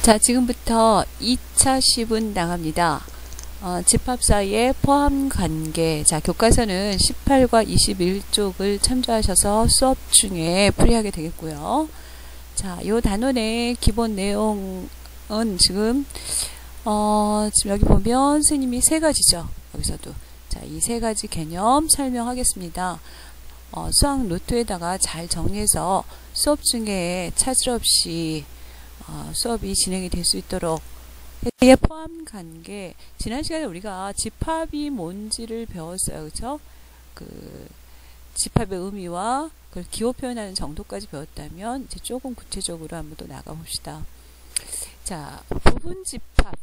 자, 지금부터 2차 시분 나갑니다. 집합 사이의 포함 관계. 자, 교과서는 18과 21쪽을 참조하셔서 수업 중에 풀이하게 되겠고요. 자, 요 단원의 기본 내용은 지금 여기 보면 스님이 세 가지죠. 여기서도. 자, 이 세 가지 개념 설명하겠습니다. 수학 노트에다가 잘 정리해서 수업 중에 차질 없이 수업이 진행이 될 수 있도록 의 포함 관계. 지난 시간에 우리가 집합이 뭔지를 배웠어요. 그렇죠? 그 집합의 의미와 그걸 기호 표현하는 정도까지 배웠다면 이제 조금 구체적으로 한번 또 나가 봅시다. 자, 부분 집합.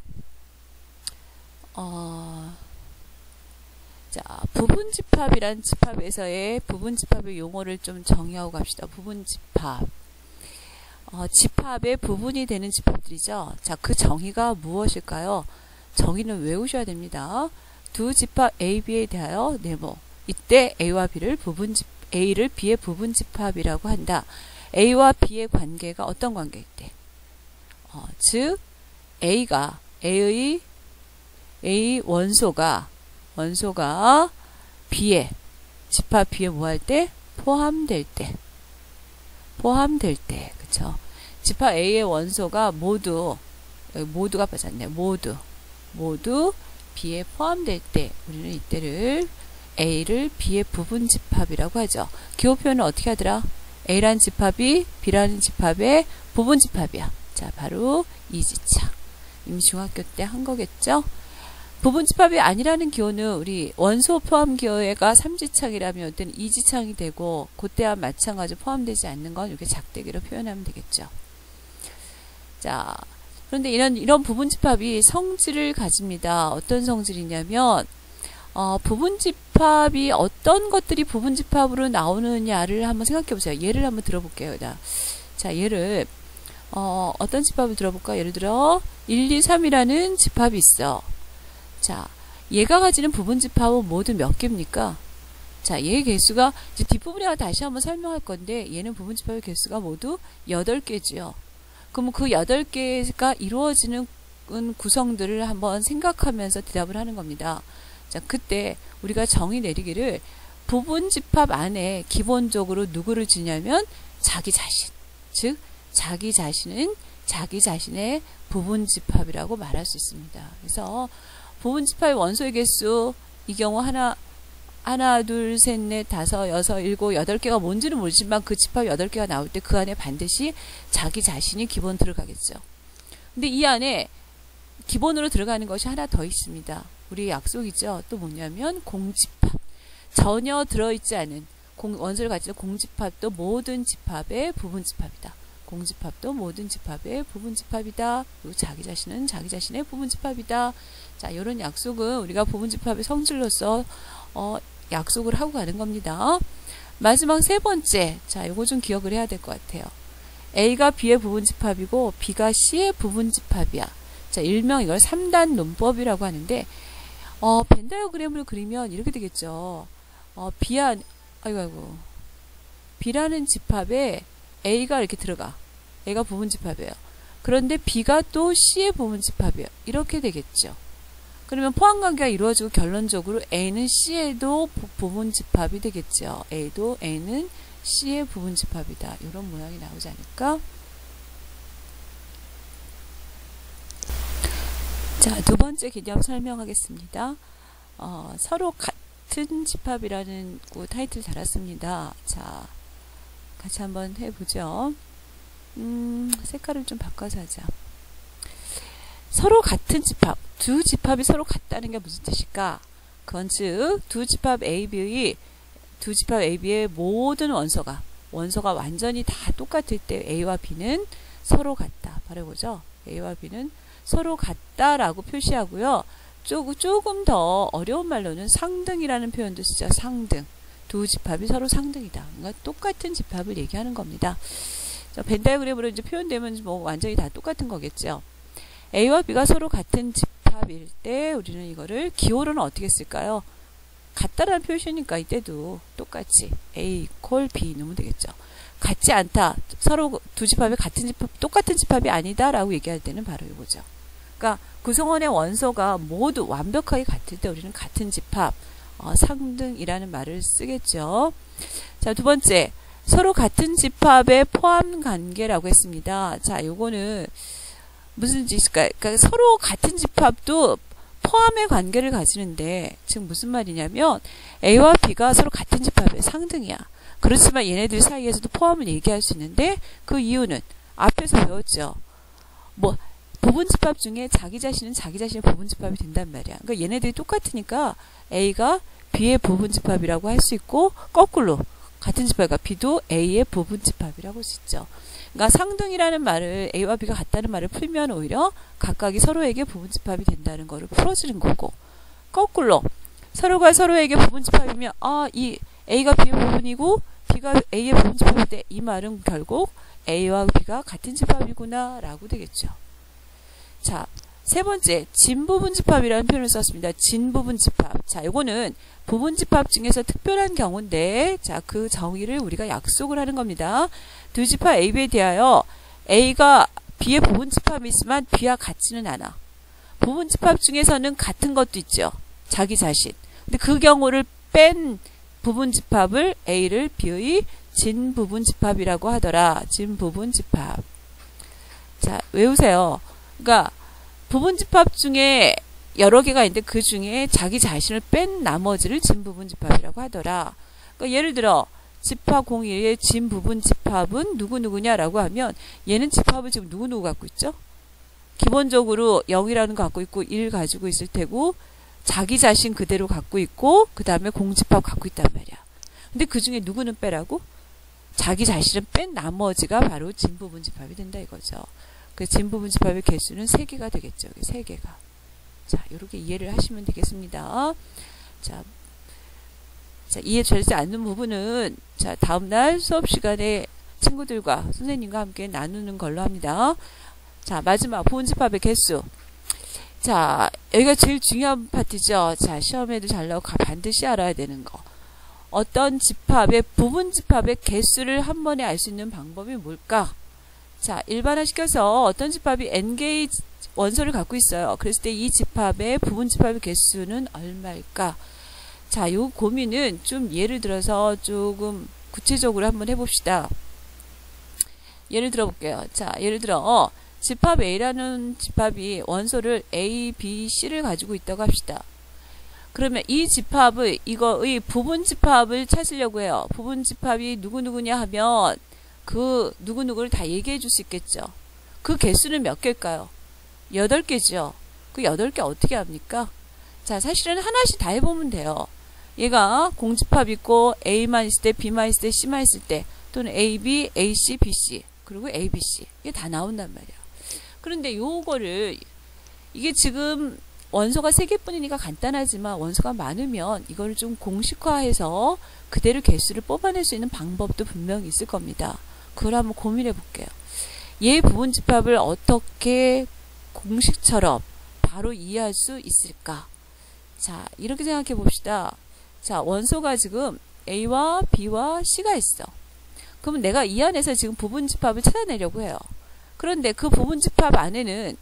자, 부분 집합이란 집합에서의 부분 집합의 용어를 좀 정의하고 갑시다. 부분 집합. 집합의 부분이 되는 집합들이죠. 자, 그 정의가 무엇일까요? 정의는 외우셔야 됩니다. 두 집합 A, B에 대하여 네모. 이때 A와 B를 A를 B의 부분 집합이라고 한다. A와 B의 관계가 어떤 관계일 때? 즉, A가 A 원소가 B에 집합 B에 뭐 할 때? 포함될 때, 그쵸? 집합 A의 원소가 모두가 빠졌네. 모두 B에 포함될 때, 우리는 이때를 A를 B의 부분 집합이라고 하죠. 기호 표현은 어떻게 하더라? A라는 집합이 B라는 집합의 부분 집합이야. 자, 바로 이지창. 이미 중학교 때 한 거겠죠? 부분 집합이 아니라는 기호는 우리 원소 포함 기호가 3지창이라면 이때는 2지창이 되고 그때와 마찬가지로 포함되지 않는 건 이렇게 작대기로 표현하면 되겠죠. 자, 그런데 이런 부분 집합이 성질을 가집니다. 어떤 성질이냐면 부분 집합이 어떤 것들이 부분 집합으로 나오느냐를 한번 생각해 보세요. 예를 한번 들어볼게요. 자, 예를 어떤 집합을 들어볼까? 예를 들어 1, 2, 3이라는 집합이 있어. 자, 얘가 가지는 부분 집합은 모두 몇 개입니까? 자, 얘의 개수가 이제 뒷부분에 다시 한번 설명할 건데 얘는 부분 집합의 개수가 모두 8개지요. 그럼 그 8개가 이루어지는 구성들을 한번 생각하면서 대답을 하는 겁니다. 자, 그때 우리가 정의 내리기를 부분 집합 안에 기본적으로 누구를 주냐면 자기 자신. 즉, 자기 자신은 자기 자신의 부분 집합이라고 말할 수 있습니다. 그래서 부분 집합의 원소의 개수, 이 경우 하나, 둘, 셋, 넷, 다섯, 여섯, 일곱, 8개가 뭔지는 모르지만 그 집합 8개가 나올 때 그 안에 반드시 자기 자신이 기본 들어가겠죠. 근데 이 안에 기본으로 들어가는 것이 하나 더 있습니다. 우리의 약속이죠. 또 뭐냐면 공집합. 전혀 들어있지 않은 원소를 가지는 공집합도 모든 집합의 부분 집합이다. 공집합도 모든 집합의 부분 집합이다. 그리고 자기 자신은 자기 자신의 부분 집합이다. 자, 이런 약속은 우리가 부분 집합의 성질로서 약속을 하고 가는 겁니다. 마지막 세 번째. 자, 요거 좀 기억을 해야 될 것 같아요. A가 B의 부분 집합이고 B가 C의 부분 집합이야. 자, 일명 이걸 3단 논법이라고 하는데 벤 다이어그램을 그리면 이렇게 되겠죠. B라는 집합에 A가 이렇게 들어가. A가 부분 집합이에요. 그런데 B가 또 C의 부분 집합이에요. 이렇게 되겠죠. 그러면 포함관계가 이루어지고 결론적으로 A는 C에도 부분 집합이 되겠죠. A는 C의 부분 집합이다. 이런 모양이 나오지 않을까? 자, 두 번째 개념 설명하겠습니다. 서로 같은 집합이라는 타이틀 달았습니다. 자, 같이 한번 해보죠. 색깔을 좀 바꿔서 하자. 서로 같은 집합. 두 집합이 서로 같다는 게 무슨 뜻일까? 그건 즉, 두 집합 AB의 모든 원소가 완전히 다 똑같을 때 A와 B는 서로 같다. 바라보죠. A와 B는 서로 같다라고 표시하고요. 조금 더 어려운 말로는 상등이라는 표현도 쓰죠. 상등. 두 집합이 서로 상등이다. 그러니까 똑같은 집합을 얘기하는 겁니다. 벤 다이어그램으로 이제 표현되면 뭐 완전히 다 똑같은 거겠죠. A와 B가 서로 같은 집합일 때 우리는 이거를 기호로는 어떻게 쓸까요? 같다라는 표시니까 이때도 똑같이 A, B 넣으면 되겠죠. 같지 않다. 서로 두 집합이 같은 집합, 똑같은 집합이 아니다라고 얘기할 때는 바로 이거죠. 그러니까 구성원의 원소가 모두 완벽하게 같을 때 우리는 같은 집합, 상등이라는 말을 쓰겠죠. 자, 두 번째, 서로 같은 집합의 포함 관계라고 했습니다. 자, 요거는 무슨 뜻일까요? 그러니까 서로 같은 집합도 포함의 관계를 가지는데 지금 무슨 말이냐면 A와 B가 서로 같은 집합의 상등이야. 그렇지만 얘네들 사이에서도 포함을 얘기할 수 있는데 그 이유는 앞에서 배웠죠. 뭐 부분집합 중에 자기 자신은 자기 자신의 부분집합이 된단 말이야. 그러니까 얘네들이 똑같으니까 A가 B의 부분집합이라고 할 수 있고 거꾸로 같은 집합과 B도 A의 부분집합이라고 할 수 있죠. 그러니까 상등이라는 말을 A와 B가 같다는 말을 풀면 오히려 각각이 서로에게 부분집합이 된다는 거를 풀어주는 거고 거꾸로 서로가 서로에게 부분집합이면 이 A가 B의 부분이고 B가 A의 부분집합일 때 이 말은 결국 A와 B가 같은 집합이구나 라고 되겠죠. 자, 세 번째, 진부분집합이라는 표현을 썼습니다. 진부분집합. 자, 요거는 부분집합 중에서 특별한 경우인데, 자, 그 정의를 우리가 약속을 하는 겁니다. 두 집합 A, B에 대하여 A가 B의 부분집합이 있지만 B와 같지는 않아. 부분집합 중에서는 같은 것도 있죠. 자기 자신. 근데 그 경우를 뺀 부분집합을 A를 B의 진부분집합이라고 하더라. 진부분집합. 자, 외우세요. 그러니까 부분집합 중에 여러 개가 있는데 그 중에 자기 자신을 뺀 나머지를 진부분집합이라고 하더라. 그러니까 예를 들어 집합 01의 진부분집합은 누구누구냐라고 하면 얘는 집합을 지금 누구누구 갖고 있죠? 기본적으로 0이라는 거 갖고 있고 1 가지고 있을 테고 자기 자신 그대로 갖고 있고 그 다음에 공집합 갖고 있단 말이야. 근데 그 중에 누구는 빼라고? 자기 자신을 뺀 나머지가 바로 진부분집합이 된다 이거죠. 그 진부분집합의 개수는 3개가 되겠죠. 3개가. 자, 이렇게 이해를 하시면 되겠습니다. 자, 이해되지 않는 부분은 자, 다음날 수업 시간에 친구들과 선생님과 함께 나누는 걸로 합니다. 자, 마지막 부분집합의 개수. 자, 여기가 제일 중요한 파트죠. 자, 시험에도 잘 나오고 반드시 알아야 되는 거. 어떤 집합의 부분집합의 개수를 한 번에 알 수 있는 방법이 뭘까? 자, 일반화시켜서 어떤 집합이 n개의 원소를 갖고 있어요. 그랬을 때 이 집합의 부분집합의 개수는 얼마일까? 자, 요 고민은 좀 예를 들어서 조금 구체적으로 한번 해봅시다. 예를 들어 볼게요. 자, 예를 들어 집합 A라는 집합이 원소를 A, B, C를 가지고 있다고 합시다. 그러면 이 집합의 이거의 부분집합을 찾으려고 해요. 부분집합이 누구누구냐 하면 그 누구누구를 다 얘기해 줄 수 있겠죠. 그 개수는 몇 개일까요? 8개죠. 그 8개 어떻게 합니까? 자, 사실은 하나씩 다 해보면 돼요. 얘가 공집합 있고 A만 있을 때, B만 있을 때, C만 있을 때 또는 AB, AC, BC 그리고 ABC 이게 다 나온단 말이야. 그런데 요거를 이게 지금 원소가 3개뿐이니까 간단하지만 원소가 많으면 이걸 좀 공식화해서 그대로 개수를 뽑아낼 수 있는 방법도 분명히 있을 겁니다. 그걸 한번 고민해 볼게요. 얘 부분집합을 어떻게 공식처럼 바로 이해할 수 있을까? 자, 이렇게 생각해 봅시다. 자, 원소가 지금 A와 B와 C가 있어. 그러면 내가 이 안에서 지금 부분집합을 찾아내려고 해요. 그런데 그 부분집합 안에는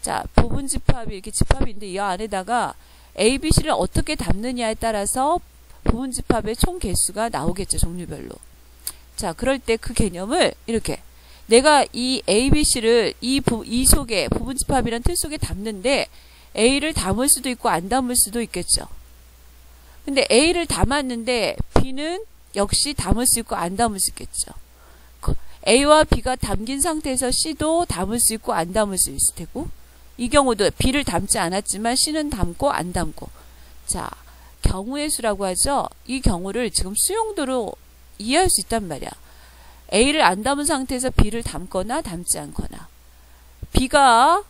자, 부분집합이 이렇게 집합인데 이 안에다가 A, B, C를 어떻게 담느냐에 따라서 부분집합의 총 개수가 나오겠죠. 종류별로. 자, 그럴 때 그 개념을 이렇게 내가 이 A, B, C를 이 속에 부분집합이란 틀 속에 담는데 A를 담을 수도 있고 안 담을 수도 있겠죠. 근데 A를 담았는데 B는 역시 담을 수 있고 안 담을 수 있겠죠. A와 B가 담긴 상태에서 C도 담을 수 있고 안 담을 수 있을 테고 이 경우도 B를 담지 않았지만 C는 담고 안 담고 자, 경우의 수라고 하죠. 이 경우를 지금 수용도로 이해할 수 있단 말이야. A를 안 담은 상태에서 B를 담거나 담지 않거나 B가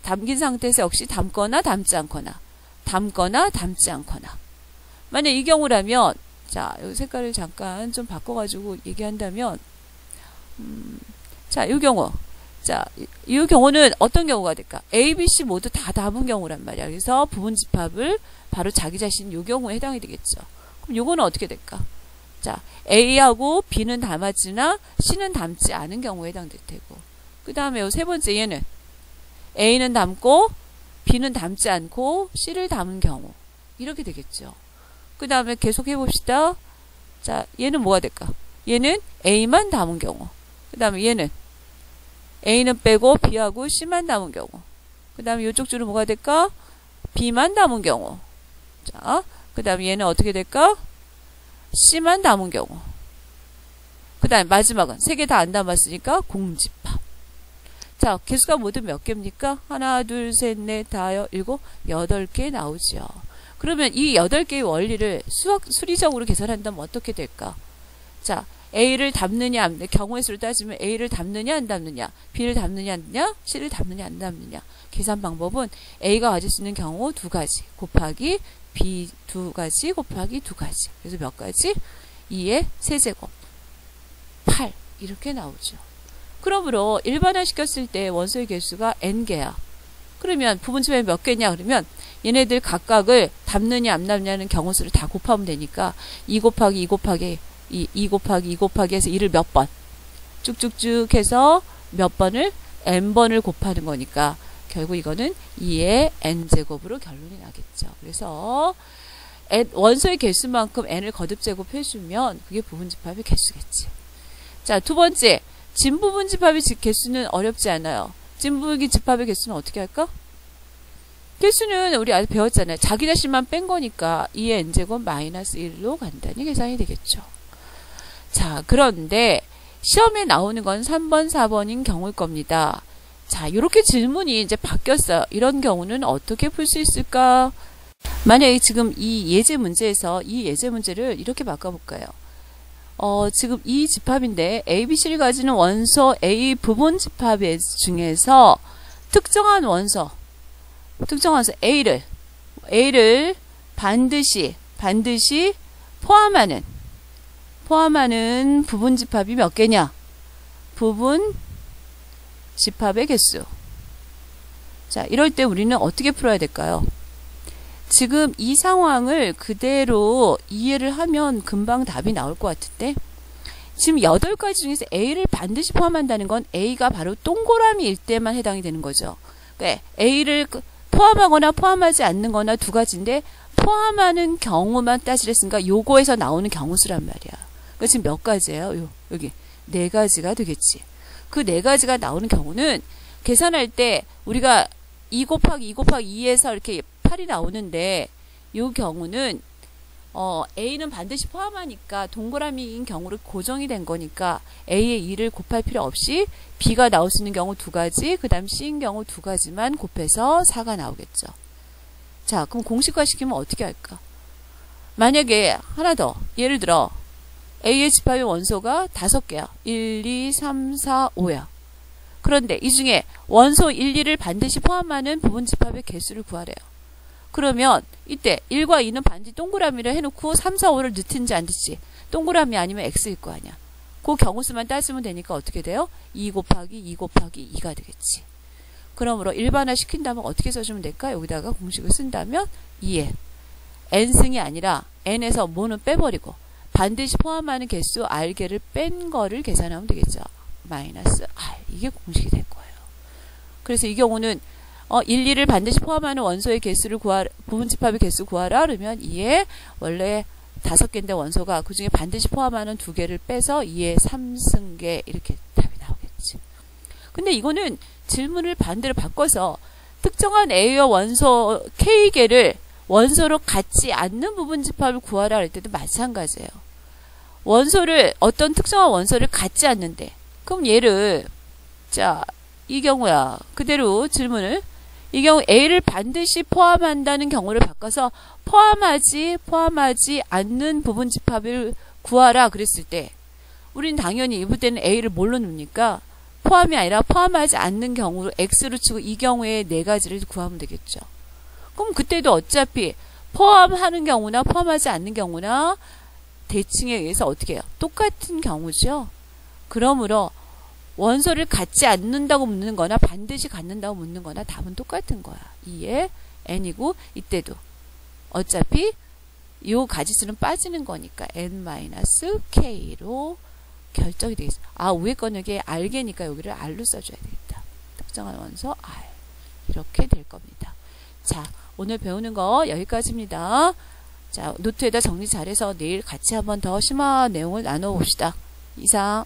담긴 상태에서 역시 담거나 담지 않거나 담거나 담지 않거나 만약 이 경우라면 자, 이 색깔을 잠깐 좀 바꿔가지고 얘기한다면 자, 이 경우 자, 이 경우는 어떤 경우가 될까? A, B, C 모두 다 담은 경우란 말이야. 그래서 부분집합을 바로 자기 자신 이 경우에 해당이 되겠죠. 그럼 요거는 어떻게 될까? 자, A하고 B는 닮았으나 C는 닮지 않은 경우에 해당될 테고. 그 다음에 요 세 번째 얘는 A는 닮고 B는 닮지 않고 C를 닮은 경우. 이렇게 되겠죠. 그 다음에 계속 해봅시다. 자, 얘는 뭐가 될까? 얘는 A만 닮은 경우. 그 다음에 얘는 A는 빼고 B하고 C만 닮은 경우. 그 다음에 이쪽 줄은 뭐가 될까? B만 닮은 경우. 자, 그 다음에 얘는 어떻게 될까? C만 닮은 경우. 그 다음에 마지막은 세 개 다 안 닮았으니까 공집합. 자, 개수가 모두 몇 개입니까? 하나, 둘, 셋, 넷, 다섯, 일곱, 8개 나오죠. 그러면 이 8개의 원리를 수리적으로 계산한다면 어떻게 될까? 자, A를 닮느냐 안 닮느냐, 경우의 수를 따지면 A를 닮느냐 안 닮느냐, B를 닮느냐 안 닮느냐, C를 닮느냐 안 닮느냐. 계산 방법은 A가 가질 수 있는 경우 2가지 곱하기 B 2가지 곱하기 2가지. 그래서 몇 가지? 2의 세제곱 8 이렇게 나오죠. 그러므로 일반화 시켰을 때 원소의 개수가 n개야. 그러면 부분집합이 몇 개냐 그러면 얘네들 각각을 닮느냐 안 닮느냐는 경우수를 다 곱하면 되니까 2 곱하기 2 곱하기 2 곱하기 2 곱하기 해서 2를 몇 번 쭉쭉쭉 해서 몇 번을 n번을 곱하는 거니까 결국 이거는 2의 n제곱으로 결론이 나겠죠. 그래서 원소의 개수만큼 n을 거듭 제곱해주면 그게 부분집합의 개수겠지. 자, 두 번째, 진부분집합의 개수는 어렵지 않아요. 진부분집합의 개수는 어떻게 할까? 개수는 우리 아직 배웠잖아요. 자기 자신만 뺀 거니까 2의 n제곱 마이너스 1로 간단히 계산이 되겠죠. 자, 그런데 시험에 나오는 건 3번, 4번인 경우일 겁니다. 자, 이렇게 질문이 이제 바뀌었어요. 이런 경우는 어떻게 풀 수 있을까? 만약에 지금 이 예제 문제에서 이 예제 문제를 이렇게 바꿔볼까요? 지금 이 집합인데 ABC를 가지는 원소 A 부분 집합 중에서 특정한 원소 A를 반드시 포함하는 부분 집합이 몇 개냐? 부분 집합의 개수. 자, 이럴 때 우리는 어떻게 풀어야 될까요? 지금 이 상황을 그대로 이해를 하면 금방 답이 나올 것 같은데, 지금 8가지 중에서 A를 반드시 포함한다는 건 A가 바로 동그라미일 때만 해당이 되는 거죠. 그러니까 A를 포함하거나 포함하지 않는 거나 2가지인데 포함하는 경우만 따지랬으니까 요거에서 나오는 경우수란 말이야. 그러니까 지금 몇 가지예요? 여기 4가지가 되겠지. 그 4가지가 나오는 경우는 계산할 때 우리가 2 곱하기 2 곱하기 2에서 이렇게 8이 나오는데 이 경우는 A는 반드시 포함하니까 동그라미인 경우로 고정이 된 거니까 A의 2를 곱할 필요 없이 B가 나올 수 있는 경우 2가지, 그 다음 C인 경우 2가지만 곱해서 4가 나오겠죠. 자, 그럼 공식화 시키면 어떻게 할까? 만약에 하나 더, 예를 들어 A의 집합의 원소가 5개야. 1, 2, 3, 4, 5야. 그런데 이 중에 원소 1, 2를 반드시 포함하는 부분 집합의 개수를 구하래요. 그러면 이때 1과 2는 반드시 동그라미를 해놓고 3, 4, 5를 넣든지 안 넣든지 동그라미 아니면 X일 거 아니야. 그 경우수만 따지면 되니까 어떻게 돼요? 2 곱하기 2 곱하기 2가 되겠지. 그러므로 일반화 시킨다면 어떻게 써주면 될까? 여기다가 공식을 쓴다면 2에 n승이 아니라 n에서 뭐는 빼버리고 반드시 포함하는 개수 r개를 뺀 거를 계산하면 되겠죠. 마이너스 r. 이게 공식이 될 거예요. 그래서 이 경우는 1, 2를 반드시 포함하는 원소의 개수를 부분 집합의 개수 구하라 그러면 2에 원래 5개인데 원소가 그 중에 반드시 포함하는 2개를 빼서 2에 3승계 이렇게 답이 나오겠지. 근데 이거는 질문을 반대로 바꿔서 특정한 A와 원소 K개를 원소로 같지 않는 부분 집합을 구하라 할 때도 마찬가지예요. 원소를 어떤 특정한 원소를 같지 않는데 그럼 얘를 자, 이 경우야. 그대로 질문을 이 경우 A를 반드시 포함한다는 경우를 바꿔서 포함하지 않는 부분 집합을 구하라 그랬을 때 우린 당연히 이부 때는 A를 뭘로 넣습니까? 포함이 아니라 포함하지 않는 경우로 X로 치고 이 경우에 4가지를 구하면 되겠죠. 그럼 그때도 어차피 포함하는 경우나 포함하지 않는 경우나 대칭에 의해서 어떻게 해요? 똑같은 경우죠. 그러므로 원소를 갖지 않는다고 묻는 거나 반드시 갖는다고 묻는 거나 답은 똑같은 거야. 2에 n이고 이때도 어차피 요 가지수는 빠지는 거니까 n-k로 결정이 되겠어. 아, 위에 거는 이게 알게니까 여기를 r로 써줘야 되겠다. 특정한 원소 r. 이렇게 될 겁니다. 자, 오늘 배우는 거 여기까지입니다. 자, 노트에다 정리 잘해서 내일 같이 한번 더 심화 내용을 나눠봅시다. 이상.